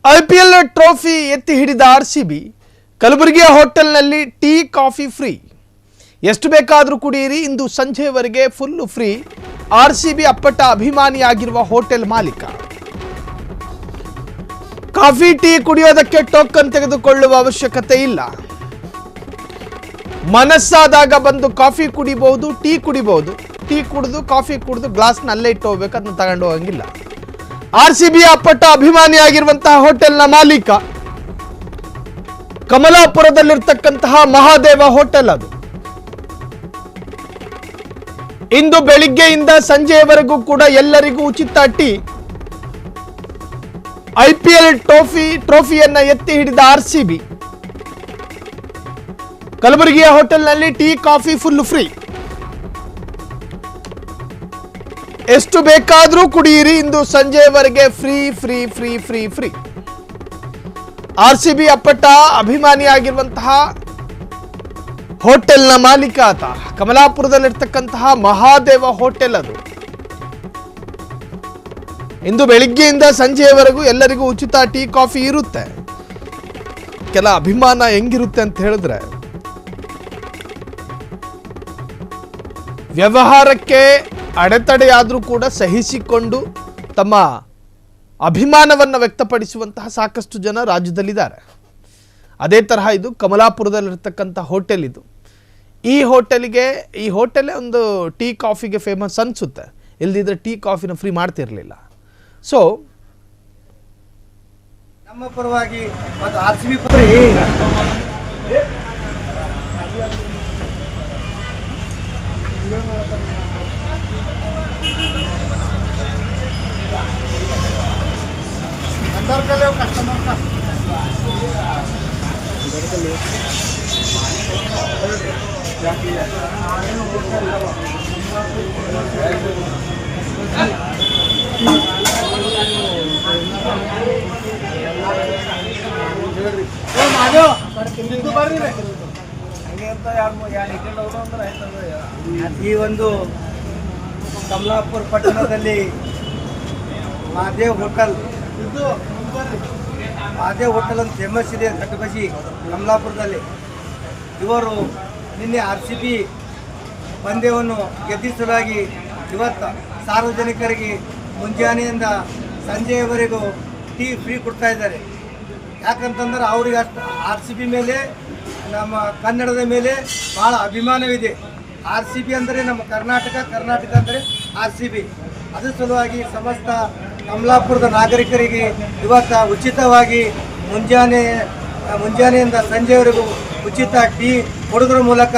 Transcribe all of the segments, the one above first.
IPL trophy ಎತ್ತಿ ಹಿಡಿದ RCB ಕಲಬುರಗಿಯ ಹೋಟೆಲ್ನಲ್ಲಿ ಟೀ ಕಾಫಿ ಫ್ರೀ. ಎಷ್ಟು ಬೇಕಾದರೂ ಕುಡಿಯಿರಿ, ಇಂದು ಸಂಜೆಯವರೆಗೆ ಫುಲ್ ಫ್ರೀ. ಆರ್ಸಿಬಿ ಅಪ್ಪಟ ಅಭಿಮಾನಿಯಾಗಿರುವ ಹೋಟೆಲ್ ಮಾಲೀಕ. ಕಾಫಿ ಟೀ ಕುಡಿಯೋದಕ್ಕೆ ಟೋಕನ್ ತೆಗೆದುಕೊಳ್ಳುವ ಅವಶ್ಯಕತೆ ಇಲ್ಲ. ಮನಸ್ಸಾದಾಗ ಬಂದು ಕಾಫಿ ಕುಡಿಬಹುದು, ಟೀ ಕುಡಿಬಹುದು. ಟೀ ಕುಡಿದು ಕಾಫಿ ಕುಡಿದು ಗ್ಲಾಸ್ನಲ್ಲೇ ಇಟ್ಟು ಹೋಗ್ಬೇಕು, ಅದನ್ನ ತಗೊಂಡು ಹೋಗಂಗಿಲ್ಲ. ಆರ್ಸಿಬಿ ಅಪ್ಪಟ ಅಭಿಮಾನಿಯಾಗಿರುವಂತಹ ಹೋಟೆಲ್ನ ಮಾಲೀಕ. ಕಮಲಾಪುರದಲ್ಲಿರ್ತಕ್ಕಂತಹ ಮಹಾದೇವ ಹೋಟೆಲ್ ಅದು. ಇಂದು ಬೆಳಿಗ್ಗೆಯಿಂದ ಸಂಜೆಯವರೆಗೂ ಕೂಡ ಎಲ್ಲರಿಗೂ ಉಚಿತ ಟೀ. ಐಪಿಎಲ್ ಟ್ರೋಫಿಯನ್ನ ಎತ್ತಿ ಹಿಡಿದ ಆರ್ಸಿಬಿ ಕಲಬುರಗಿಯ ಹೋಟೆಲ್ನಲ್ಲಿ ಟೀ ಕಾಫಿ ಫುಲ್ ಫ್ರೀ. ಎಷ್ಟು ಬೇಕಾದರೂ ಕುಡಿಯಿರಿ, ಇಂದು ಸಂಜೆಯವರೆಗೆ free free free free free. RCB ಅಪ್ಪಟ ಅಭಿಮಾನಿಯಾಗಿರುವಂತಹ ಹೋಟೆಲ್ನ ಮಾಲೀಕ ಆತ. ಕಮಲಾಪುರದಲ್ಲಿರ್ತಕ್ಕಂತಹ ಮಹಾದೇವ ಹೋಟೆಲ್ ಅದು. ಇಂದು ಬೆಳಿಗ್ಗೆಯಿಂದ ಸಂಜೆಯವರೆಗೂ ಎಲ್ಲರಿಗೂ ಉಚಿತ ಟೀ ಕಾಫಿ ಇರುತ್ತೆ. ಕೆಲ ಅಭಿಮಾನ ಹೆಂಗಿರುತ್ತೆ ಅಂತ ಹೇಳಿದ್ರೆ, ವ್ಯವಹಾರಕ್ಕೆ ಅಡೆತಡೆಯಾದರೂ ಕೂಡ ಸಹಿಸಿಕೊಂಡು ತಮ್ಮ ಅಭಿಮಾನವನ್ನು ವ್ಯಕ್ತಪಡಿಸುವಂತಹ ಸಾಕಷ್ಟು ಜನ ರಾಜ್ಯದಲ್ಲಿದ್ದಾರೆ. ಅದೇ ತರಹ ಇದು ಕಮಲಾಪುರದಲ್ಲಿರ್ತಕ್ಕಂಥ ಹೋಟೆಲ್ ಇದು. ಈ ಹೋಟೆಲೇ ಒಂದು ಟೀ ಕಾಫಿಗೆ ಫೇಮಸ್ ಅನಿಸುತ್ತೆ. ಇಲ್ದಿದ್ರೆ ಟೀ ಕಾಫಿನ ಫ್ರೀ ಮಾಡ್ತಿರಲಿಲ್ಲ. ಸೊ ನಮ್ಮ ಪರವಾಗಿ ಮತ್ತು ಆರ್ಸಿಬಿ ಪರ कस्टमर का ಈ ಒಂದು ಕಮಲಾಪುರ ಪಟ್ಟಣದಲ್ಲಿ ಮಹಾದೇವ್ ಹೋಟೆಲ್ ಅಂತ ಫೇಮಸ್ ಇದೆ. ಕಟ್ಟಬಸಿ ಕಮಲಾಪುರದಲ್ಲಿ ಇವರು ನಿನ್ನೆ ಆರ್ಸಿಬಿ ಪಂದ್ಯವನ್ನು ಗೆದ್ದಿಸಲಾಗಿ ಇವತ್ತು ಸಾರ್ವಜನಿಕರಿಗೆ ಮುಂಜಾನೆಯಿಂದ ಸಂಜೆಯವರೆಗೂ ಟೀ ಫ್ರೀ ಕೊಡ್ತಾ ಇದ್ದಾರೆ. ಯಾಕಂತಂದ್ರೆ ಅವ್ರಿಗೆ ಅಷ್ಟು ಆರ್ಸಿಬಿ ಮೇಲೆ, ನಮ್ಮ ಕನ್ನಡದ ಮೇಲೆ ಭಾಳ ಅಭಿಮಾನವಿದೆ. ಆರ್ಸಿಬಿ ಅಂದರೆ ನಮ್ಮ ಕರ್ನಾಟಕ ಅಂದರೆ ಆರ್ಸಿಬಿ. ಅದರ ಸಲುವಾಗಿ ಸಮಸ್ತ ಕಮಲಾಪುರದ ನಾಗರಿಕರಿಗೆ ಇವತ್ತು ಉಚಿತವಾಗಿ ಮುಂಜಾನೆಯಿಂದ ಸಂಜೆವರೆಗೂ ಉಚಿತ ಟೀ ಕೊಡೋದ್ರ ಮೂಲಕ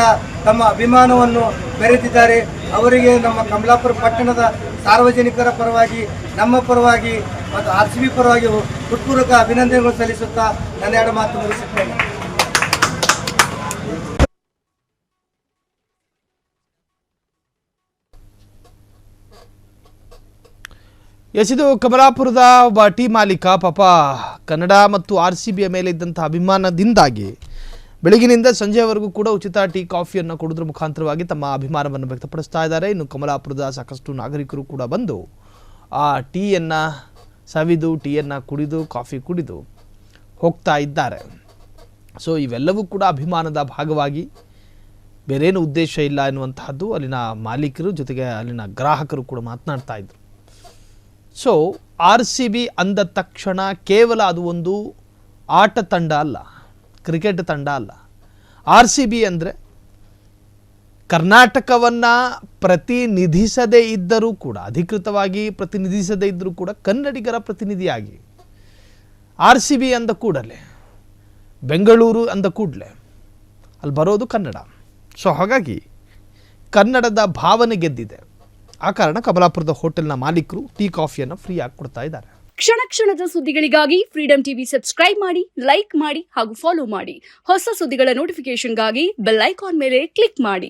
ತಮ್ಮ ಅಭಿಮಾನವನ್ನು ಮೆರೆದಿದ್ದಾರೆ. ಅವರಿಗೆ ನಮ್ಮ ಕಮಲಾಪುರ ಪಟ್ಟಣದ ಸಾರ್ವಜನಿಕರ ಪರವಾಗಿ, ನಮ್ಮ ಪರವಾಗಿ ಮತ್ತು ಆರ್ಸಿಬಿ ಪರವಾಗಿ ಹೃತ್ಪೂರ್ವಕ ಅಭಿನಂದನೆಗಳು ಸಲ್ಲಿಸುತ್ತಾ ನನ್ನ ಎರಡು ಮಾತು ಮುಗಿಸುತ್ತೇನೆ. ಇದು ಕಮಲಾಪುರದ ಒಬ್ಬ ಟೀ ಮಾಲೀಕ. ಪಾಪ ಕನ್ನಡ ಮತ್ತು ಆರ್ಸಿಬಿಯ ಮೇಲೆ ಇದ್ದಂಥ ಅಭಿಮಾನದಿಂದಾಗಿ ಬೆಳಗಿನಿಂದ ಸಂಜೆಯವರೆಗೂ ಕೂಡ ಉಚಿತ ಟೀ ಕಾಫಿಯನ್ನು ಕೊಡೋದ್ರ ಮುಖಾಂತರವಾಗಿ ತಮ್ಮ ಅಭಿಮಾನವನ್ನು ವ್ಯಕ್ತಪಡಿಸ್ತಾ ಇದ್ದಾರೆ. ಇನ್ನು ಕಮಲಾಪುರದ ಸಾಕಷ್ಟು ನಾಗರಿಕರು ಕೂಡ ಬಂದು ಆ ಟೀಯನ್ನು ಸವಿದು, ಟೀಯನ್ನು ಕುಡಿದು, ಕಾಫಿ ಕುಡಿದು ಹೋಗ್ತಾ ಇದ್ದಾರೆ. ಸೊ ಇವೆಲ್ಲವೂ ಕೂಡ ಅಭಿಮಾನದ ಭಾಗವಾಗಿ, ಬೇರೇನು ಉದ್ದೇಶ ಇಲ್ಲ ಎನ್ನುವಂತಹದ್ದು ಅಲ್ಲಿನ ಮಾಲೀಕರು ಜೊತೆಗೆ ಅಲ್ಲಿನ ಗ್ರಾಹಕರು ಕೂಡ ಮಾತನಾಡ್ತಾ ಇದ್ರು. ಸೊ ಆರ್ಸಿಬಿ ಅಂದ ತಕ್ಷಣ ಕೇವಲ ಅದು ಒಂದು ಆಟ ತಂಡ ಅಲ್ಲ, ಕ್ರಿಕೆಟ್ ತಂಡ ಅಲ್ಲ. ಆರ್ಸಿಬಿ ಅಂದರೆ ಕರ್ನಾಟಕವನ್ನು ಪ್ರತಿನಿಧಿಸದೇ ಇದ್ದರೂ ಕೂಡ, ಅಧಿಕೃತವಾಗಿ ಪ್ರತಿನಿಧಿಸದೇ ಇದ್ದರೂ ಕೂಡ ಕನ್ನಡಿಗರ ಪ್ರತಿನಿಧಿಯಾಗಿ ಆರ್ಸಿಬಿ ಅಂದ ಕೂಡಲೇ, ಬೆಂಗಳೂರು ಅಂದ ಕೂಡಲೇ ಅಲ್ಲಿ ಬರೋದು ಕನ್ನಡ. ಸೊ ಹಾಗಾಗಿ ಕನ್ನಡದ ಭಾವನೆ ಗೆದ್ದಿದೆ. ಆ ಕಾರಣ ಕಮಲಾಪುರದ ಹೋಟೆಲ್ನ ಮಾಲೀಕರು ಟೀ ಕಾಫಿಯನ್ನು ಫ್ರೀ ಆಗಿ ಕೊಡ್ತಾ ಇದ್ದಾರೆ. ಕ್ಷಣ ಕ್ಷಣದ ಸುದ್ದಿಗಳಿಗಾಗಿ ಫ್ರೀಡಂ ಟಿವಿ ಸಬ್ಸ್ಕ್ರೈಬ್ ಮಾಡಿ, ಲೈಕ್ ಮಾಡಿ ಹಾಗೂ ಫಾಲೋ ಮಾಡಿ. ಹೊಸ ಸುದ್ದಿಗಳ ನೋಟಿಫಿಕೇಶನ್ಗಾಗಿ ಬೆಲ್ ಐಕಾನ್ ಮೇಲೆ ಕ್ಲಿಕ್ ಮಾಡಿ.